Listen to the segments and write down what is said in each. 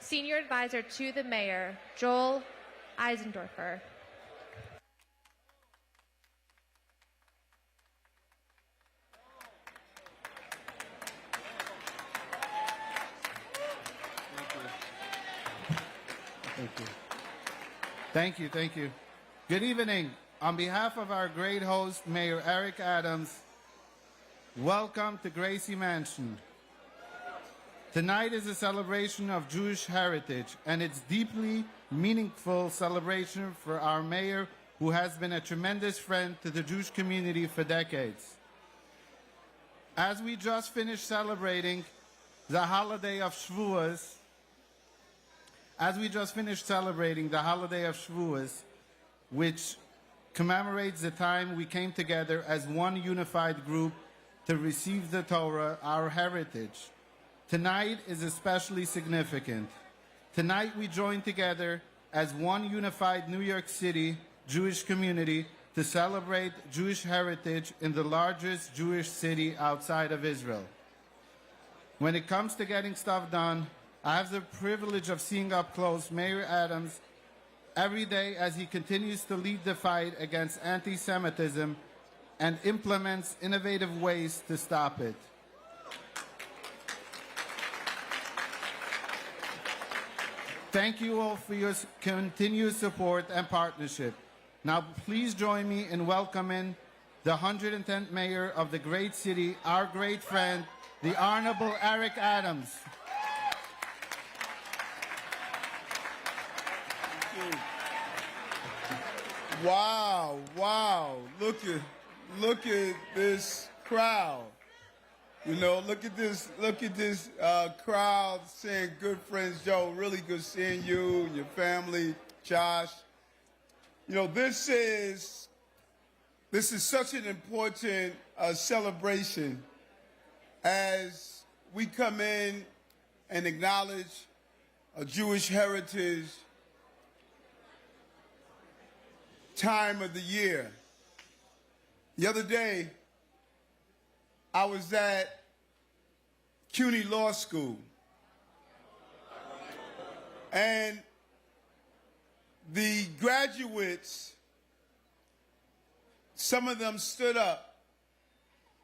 Senior Advisor to the Mayor, Joel Eisendorfer. Thank you, thank you. Good evening. On behalf of our great host, Mayor Eric Adams, welcome to Gracie Mansion. Tonight is a celebration of Jewish heritage, and it's deeply meaningful celebration for our mayor, who has been a tremendous friend to the Jewish community for decades. As we just finished celebrating the holiday of Shavuos, which commemorates the time we came together as one unified group to receive the Torah, our heritage. Tonight is especially significant. Tonight we join together as one unified New York City Jewish community to celebrate Jewish heritage in the largest Jewish city outside of Israel. When it comes to getting stuff done, I have the privilege of seeing up close Mayor Adams every day as he continues to lead the fight against anti-Semitism and implements innovative ways to stop it. Thank you all for your continued support and partnership. Now please join me in welcoming the 110th Mayor of the great city, our great friend, the Honorable Eric Adams. Wow, wow. Look at this crowd. You know, look at this crowd saying, good friends, Joe, really good seeing you and your family, Josh. You know, this is such an important celebration as we come in and acknowledge a Jewish heritage time of the year. The other day, I was at CUNY Law School, and the graduates, some of them stood up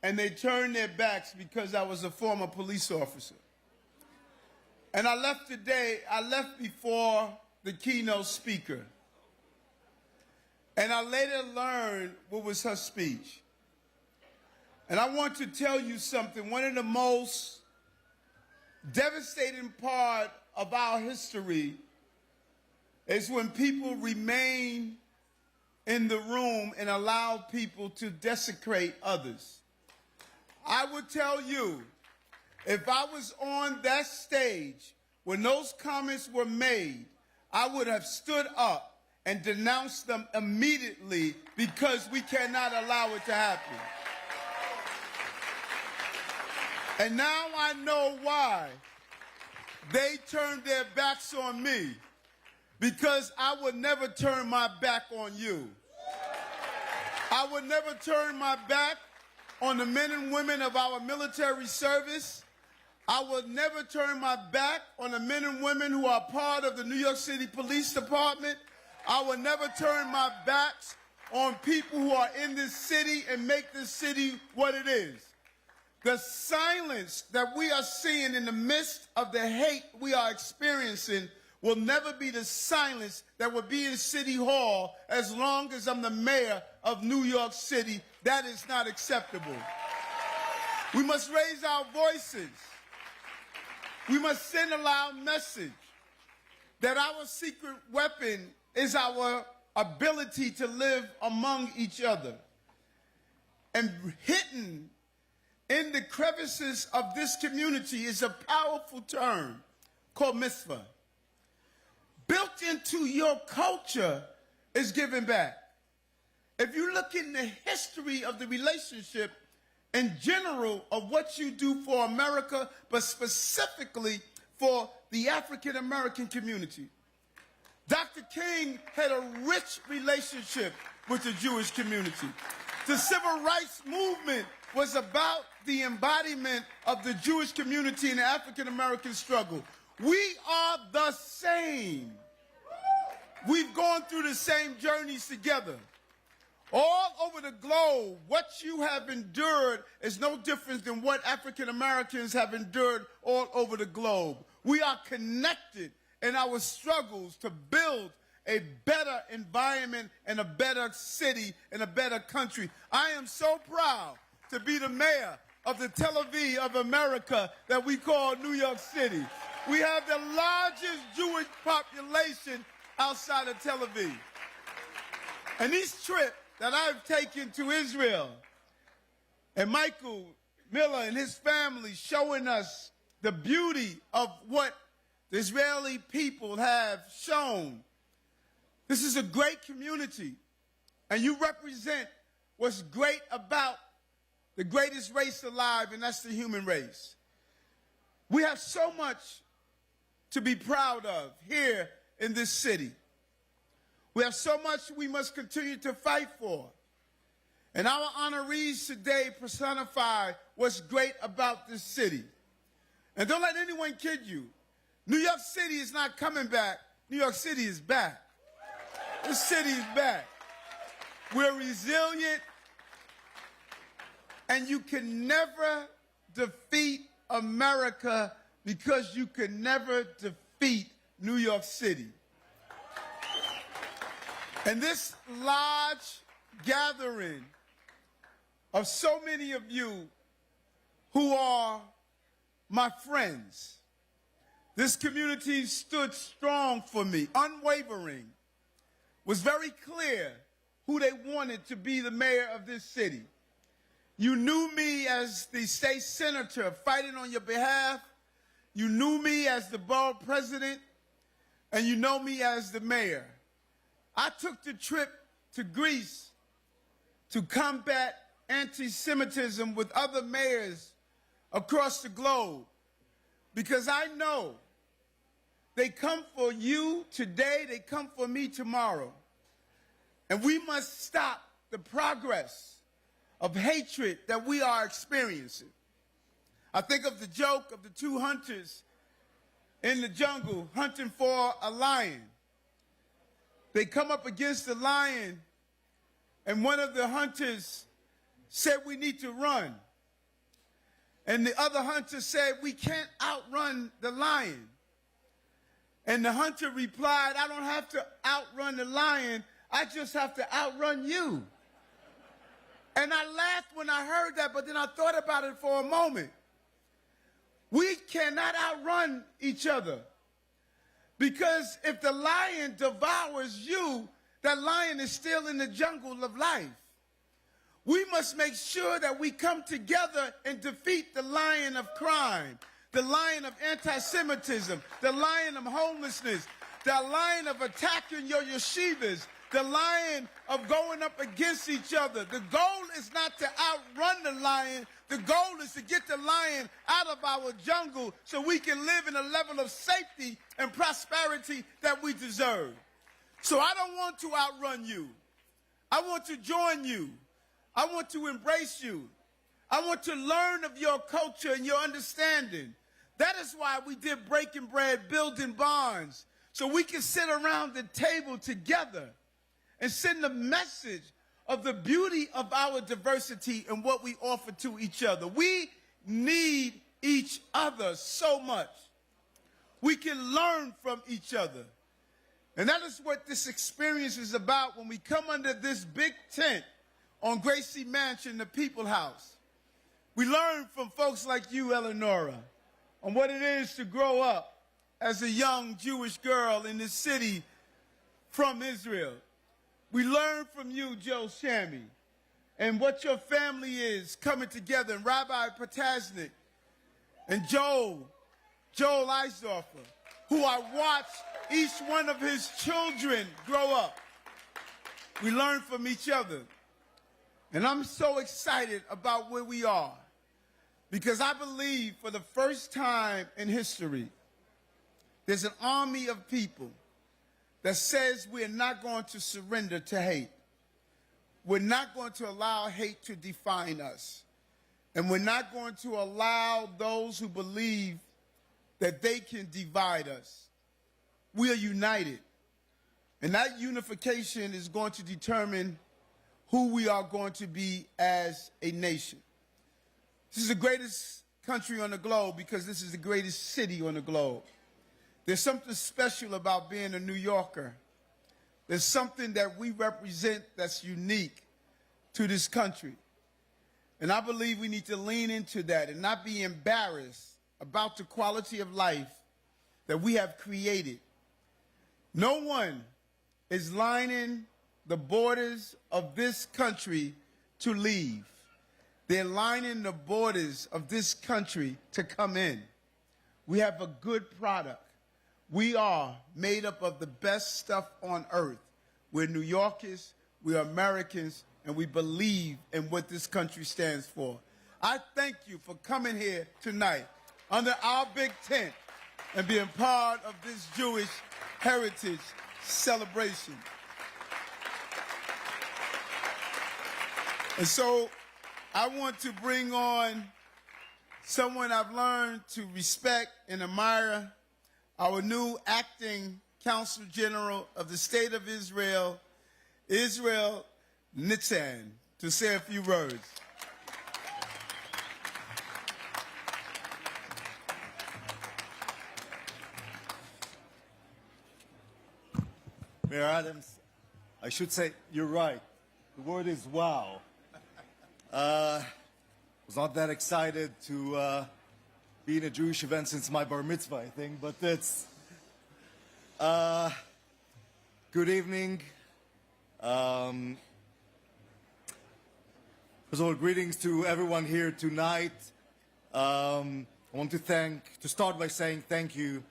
and they turned their backs because I was a former police officer. And I left before the keynote speaker. And I later learned what was her speech. And I want to tell you something. One of the most devastating part of our history is when people remain in the room and allow people to desecrate others. I would tell you, if I was on that stage when those comments were made, I would have stood up and denounced them immediately, because we cannot allow it to happen. And now I know why they turned their backs on me, because I would never turn my back on you. I would never turn my back on the men and women of our military service. I would never turn my back on the men and women who are part of the New York City Police Department. I will never turn my backs on people who are in this city and make this city what it is. The silence that we are seeing in the midst of the hate we are experiencing will never be the silence that will be in City Hall as long as I'm the mayor of New York City. That is not acceptable. We must raise our voices. We must send a loud message that our secret weapon is our ability to live among each other. And hidden in the crevices of this community is a powerful term called mitzvah. Built into your culture is giving back. If you look in the history of the relationship in general of what you do for America, but specifically for the African American community, Dr. King had a rich relationship with the Jewish community. The civil rights movement was about the embodiment of the Jewish community and the African American struggle. We are the same. We've gone through the same journeys together. All over the globe, what you have endured is no different than what African Americans have endured all over the globe. We are connected in our struggles to build a better environment and a better city and a better country. I am so proud to be the mayor of the Tel Aviv of America that we call New York City. We have the largest Jewish population outside of Tel Aviv. And these trips that I've taken to Israel, and Michael Miller and his family showing us the beauty of what the Israeli people have shown. This is a great community, and you represent what's great about the greatest race alive, and that's the human race. We have so much to be proud of here in this city. We have so much we must continue to fight for. And our honorees today personify what's great about this city. And don't let anyone kid you. New York City is not coming back. New York City is back. This city is back. We're resilient, and you can never defeat America because you can never defeat New York City. And this large gathering of so many of you who are my friends, this community stood strong for me, unwavering, was very clear who they wanted to be the mayor of this city. You knew me as the state senator fighting on your behalf. You knew me as the borough president, and you know me as the mayor. I took the trip to Greece to combat anti-Semitism with other mayors across the globe because I know they come for you today, they come for me tomorrow. And we must stop the progress of hatred that we are experiencing. I think of the joke of the two hunters in the jungle hunting for a lion. They come up against the lion, and one of the hunters said, "We need to run." And the other hunter said, "We can't outrun the lion." And the hunter replied, "I don't have to outrun the lion, I just have to outrun you." And I laughed when I heard that, but then I thought about it for a moment. We cannot outrun each other. Because if the lion devours you, that lion is still in the jungle of life. We must make sure that we come together and defeat the lion of crime, the lion of anti-Semitism, the lion of homelessness, the lion of attacking your yeshivas, the lion of going up against each other. The goal is not to outrun the lion. The goal is to get the lion out of our jungle so we can live in a level of safety and prosperity that we deserve. So I don't want to outrun you. I want to join you. I want to embrace you. I want to learn of your culture and your understanding. That is why we did Breaking Bread, Building Bonds, so we can sit around the table together and send the message of the beauty of our diversity and what we offer to each other. We need each other so much. We can learn from each other. And that is what this experience is about when we come under this big tent on Gracie Mansion, the People House. We learn from folks like you, Eleonora, on what it is to grow up as a young Jewish girl in this city from Israel. We learn from you, Joe Shammy, and what your family is coming together, and Rabbi Potasnik, and Joel Eisdorfer, who I watched each one of his children grow up. We learn from each other. And I'm so excited about where we are, because I believe for the first time in history, there's an army of people that says we're not going to surrender to hate. We're not going to allow hate to define us. And we're not going to allow those who believe that they can divide us. We are united. And that unification is going to determine who we are going to be as a nation. This is the greatest country on the globe because this is the greatest city on the globe. There's something special about being a New Yorker. There's something that we represent that's unique to this country. And I believe we need to lean into that and not be embarrassed about the quality of life that we have created. No one is lining the borders of this country to leave. They're lining the borders of this country to come in. We have a good product. We are made up of the best stuff on earth. We're New Yorkers, we're Americans, and we believe in what this country stands for. I thank you for coming here tonight under our big tent and being part of this Jewish heritage celebration. And so I want to bring on someone I've learned to respect and admire, our new acting Consul General of the State of Israel, Israel Nitzan, to say a few words. Mayor Adams, I should say you're right. The word is wow. Was not that excited to be in a Jewish event since my bar mitzvah, I think, but it's good evening. First of all, greetings to everyone here tonight. I want to start by saying thank you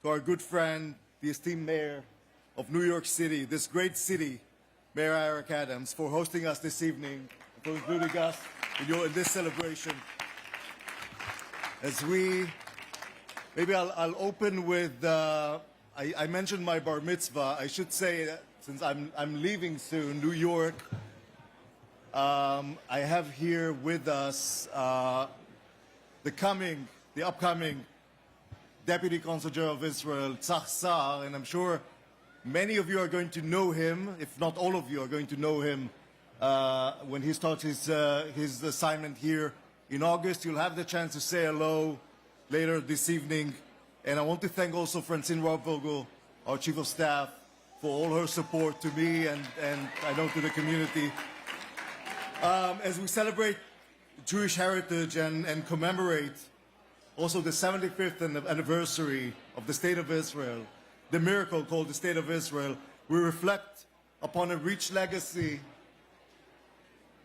to our good friend, the esteemed mayor of New York City, this great city, Mayor Eric Adams, for hosting us this evening, for including us in this celebration. As maybe I'll open with, I mentioned my bar mitzvah. I should say that since I'm leaving soon, New York, I have here with us the upcoming Deputy Consul General of Israel, Tzach Sar, and I'm sure many of you are going to know him, if not all of you are going to know him when he starts his assignment here in August. You'll have the chance to say hello later this evening. And I want to thank also Francine Rob-Vogel, our Chief of Staff, for all her support to me and I know to the community. As we celebrate Jewish heritage and commemorate also the 75th anniversary of the State of Israel, the miracle called the State of Israel, we reflect upon a rich legacy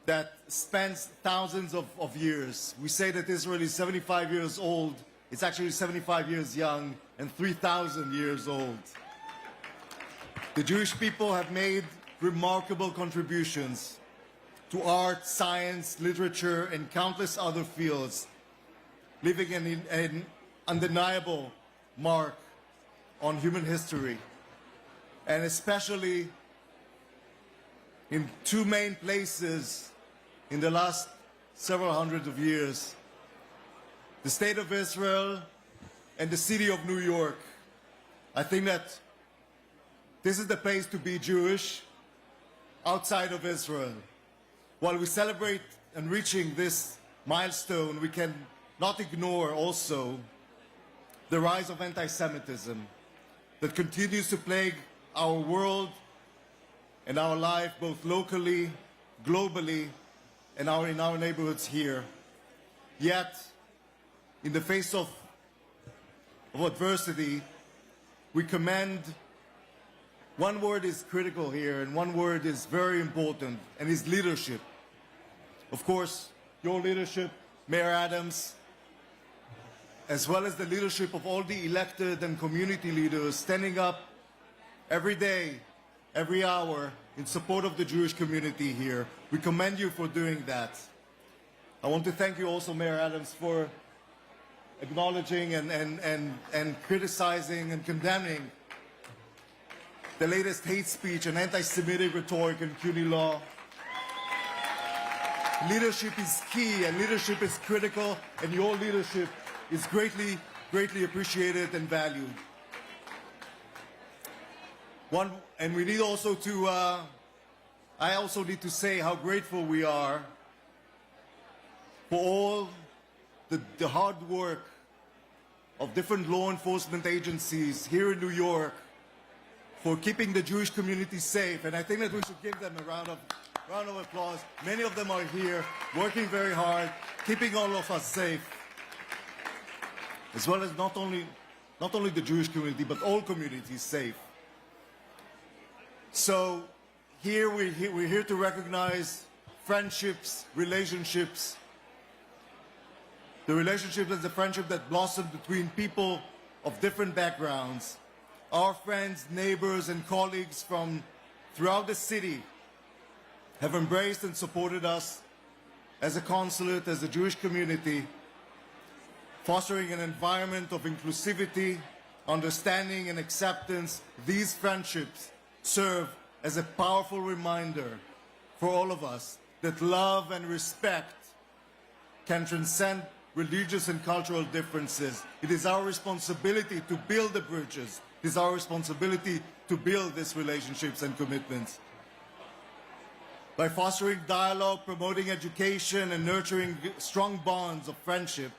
that spans thousands of years. We say that Israel is 75 years old. It's actually 75 years young and 3,000 years old. The Jewish people have made remarkable contributions to art, science, literature, and countless other fields, leaving an undeniable mark on human history, and especially in two main places in the last several hundreds of years: the State of Israel and the city of New York. I think that this is the place to be Jewish outside of Israel. While we celebrate and reaching this milestone, we can not ignore also the rise of anti-Semitism that continues to plague our world and our life, both locally, globally, and in our neighborhoods here. Yet, in the face of adversity, we commend. One word is critical here, and one word is very important, and is leadership. Of course, your leadership, Mayor Adams, as well as the leadership of all the elected and community leaders standing up every day, every hour in support of the Jewish community here. We commend you for doing that. I want to thank you also, Mayor Adams, for acknowledging and criticizing and condemning the latest hate speech and anti-Semitic rhetoric in CUNY law. Leadership is key and leadership is critical, and your leadership is greatly greatly appreciated and valued. And we need also to, I also need to say how grateful we are for all the hard work of different law enforcement agencies here in New York for keeping the Jewish community safe. And I think that we should give them a round of applause. Many of them are here, working very hard, keeping all of us safe, as well as not only the Jewish community, but all communities safe. So here we're here to recognize friendships, relationships. The relationship is the friendship that blossomed between people of different backgrounds. Our friends, neighbors, and colleagues from throughout the city have embraced and supported us as a consulate, as a Jewish community, fostering an environment of inclusivity, understanding, and acceptance. These friendships serve as a powerful reminder for all of us that love and respect can transcend religious and cultural differences. It is our responsibility to build the bridges. It is our responsibility to build these relationships and commitments. By fostering dialogue, promoting education, and nurturing strong bonds of friendship,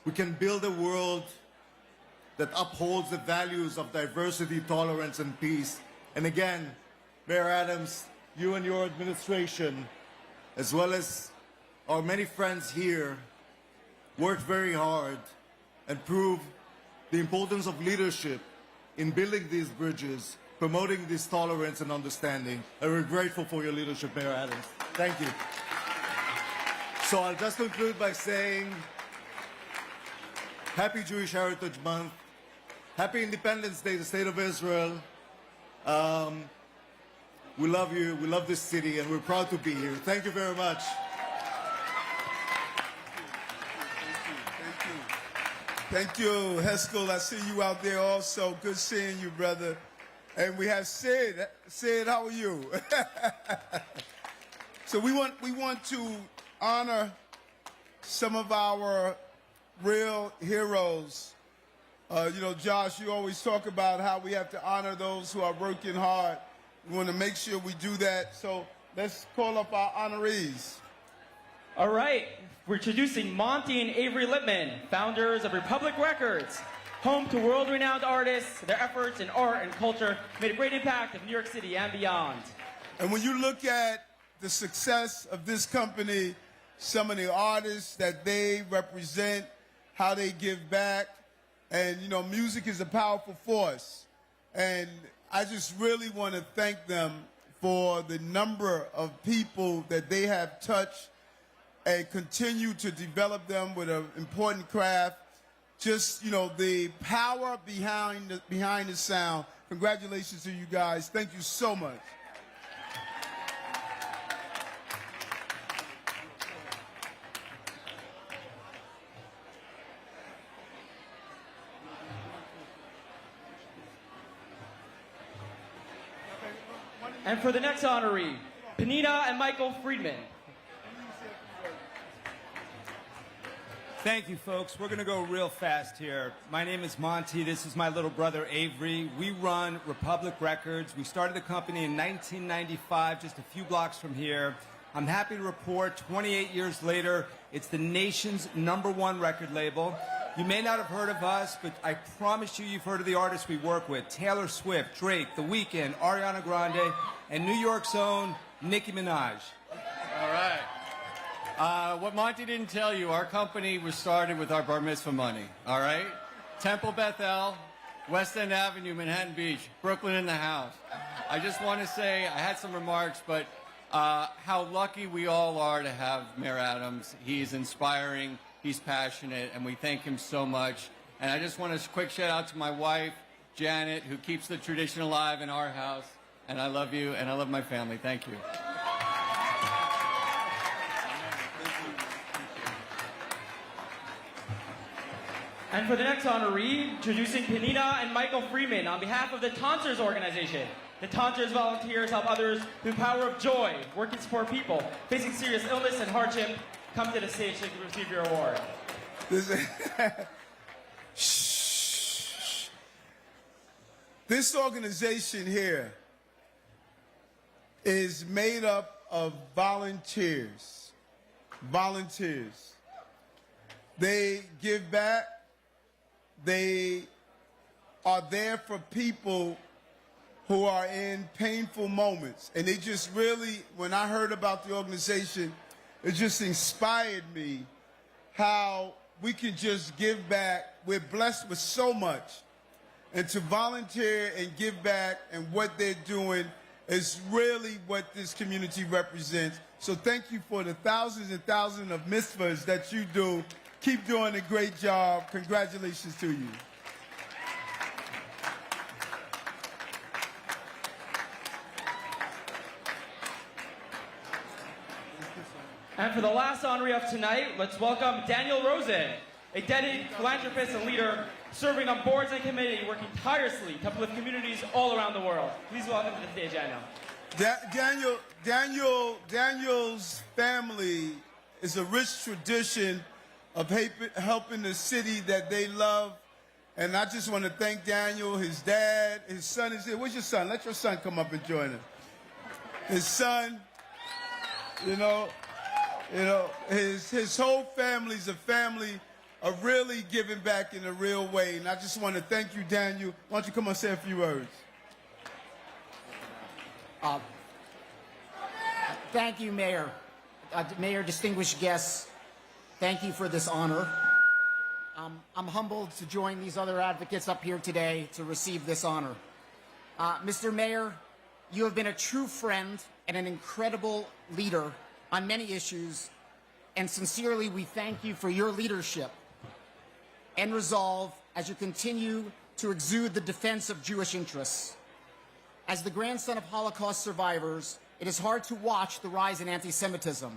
we can build a world that upholds the values of diversity, tolerance, and peace. And again, Mayor Adams, you and your administration, as well as our many friends here, worked very hard and proved the importance of leadership in building these bridges, promoting this tolerance and understanding. And we're grateful for your leadership, Mayor Adams. Thank you. So I'll just conclude by saying, Happy Jewish Heritage Month. Happy Independence Day, the State of Israel. We love you, we love this city, and we're proud to be here. Thank you very much. Thank you, Heskel. I see you out there also. Good seeing you, brother. And we have Sid. Sid, how are you? So we want to honor some of our real heroes. You know, Josh, you always talk about how we have to honor those who are working hard. We want to make sure we do that. So let's call up our honorees. All right. We're introducing Monty and Avery Lippman, founders of Republic Records, home to world-renowned artists. Their efforts in art and culture made a great impact of New York City and beyond. And when you look at the success of this company, some of the artists that they represent, how they give back, and, you know, music is a powerful force. And I just really want to thank them for the number of people that they have touched and continue to develop them with an important craft. Just, you know, the power behind the sound. Congratulations to you guys. Thank you so much. And for the next honoree, Panina and Michael Friedman. Thank you, folks. We're going to go real fast here. My name is Monty. This is my little brother, Avery. We run Republic Records. We started the company in 1995, just a few blocks from here. I'm happy to report 28 years later, it's the nation's #1 record label. You may not have heard of us, but I promise you've heard of the artists we work with. Taylor Swift, Drake, The Weeknd, Ariana Grande, and New York's own Nicki Minaj. All right. What Monty didn't tell you, our company was started with our bar mitzvah money, all right? Temple Bethel, West End Avenue, Manhattan Beach, Brooklyn in the house. I just want to say, I had some remarks, but how lucky we all are to have Mayor Adams. He's inspiring, he's passionate, and we thank him so much. And I just want a quick shout out to my wife, Janet, who keeps the tradition alive in our house. And I love you, and I love my family. Thank you. And for the next honoree, introducing Panina and Michael Freeman on behalf of the Tonsors organization. The Tonsors volunteers help others through the power of joy, work and support people facing serious illness and hardship. Come to the stage to receive your award. This organization here is made up of volunteers. Volunteers. They give back. They are there for people who are in painful moments. And they just really, when I heard about the organization, it just inspired me how we can just give back. We're blessed with so much. And to volunteer and give back and what they're doing is really what this community represents. So thank you for the thousands and thousands of mitzvahs that you do. Keep doing a great job. Congratulations to you. And for the last honoree of tonight, let's welcome Daniel Rosen, a dedicated philanthropist and leader serving on boards and committees, working tirelessly to uplift communities all around the world. Please welcome to the stage, Daniel. Daniel's family is a rich tradition of helping the city that they love. And I just want to thank Daniel, his dad, his son is here. Where's your son? Let your son come up and join us. His son, his whole family's a family of really giving back in a real way. And I just want to thank you, Daniel. Why don't you come and say a few words? Thank you, Mayor. Mayor, distinguished guests, thank you for this honor. I'm humbled to join these other advocates up here today to receive this honor. Mr. Mayor, you have been a true friend and an incredible leader on many issues, and sincerely we thank you for your leadership and resolve as you continue to exude the defense of Jewish interests. As the grandson of Holocaust survivors, it is hard to watch the rise in anti-Semitism.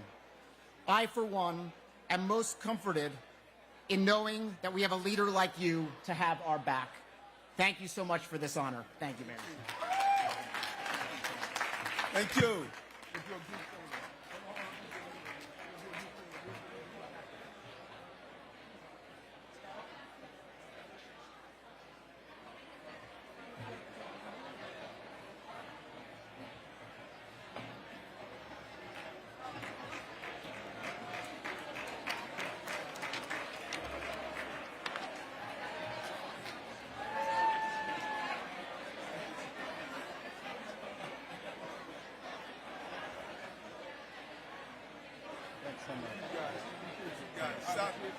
I, for one, am most comforted in knowing that we have a leader like you to have our back. Thank you so much for this honor. Thank you, Mayor. Thank you.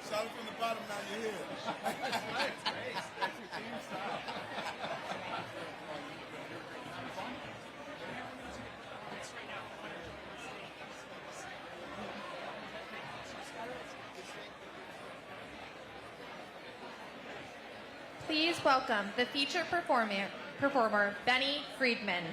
Start from the bottom, now you're here. That's your team style. Please welcome the featured performer, Benny Friedman.